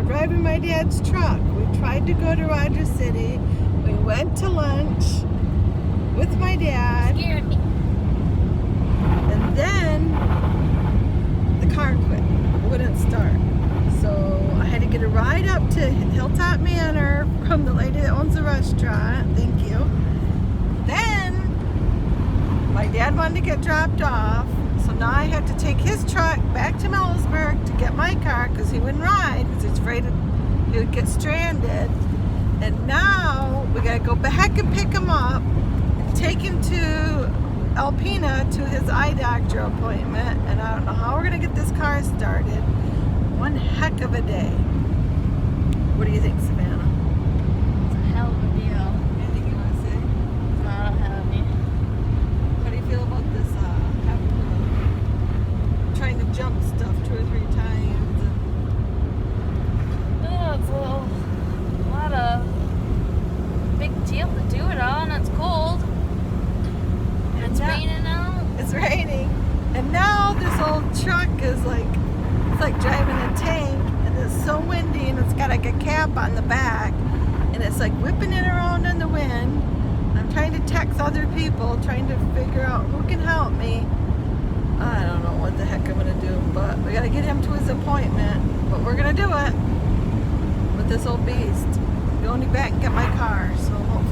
driving my dad's truck. We tried to go to Rogers City. We went to lunch with my dad. Scared me. And then the car quit. It wouldn't start. So I had to get a ride up to Hilltop Manor from the lady that owns the restaurant. Thank you. Then my dad wanted to get dropped off. So now I had to take his truck back to Millersburg to get my car because he wouldn't ride because he's afraid he would get stranded. And now we got to go back and pick him up and take him to Alpena to his eye doctor appointment. And I don't know how we're going to get this car started. One heck of a day. What do you think, Savannah? It's a hell of a deal. Anything you want to say? No, I don't have any. How do you feel about this? Trying to jump stuff 2 or 3 times. Yeah, it's a lot of big deal to do it all, and it's cold. And it's raining out. It's raining. And now this old truck is like, it's like driving a tank, and it's so windy, and it's got like a cap on the back, and it's like whipping it around in the wind. I'm trying to text other people, trying to figure out who can help me. I don't know what the heck I'm gonna do, but we gotta get him to his appointment. But we're gonna do it with this old beast. Going back and get my car, so hopefully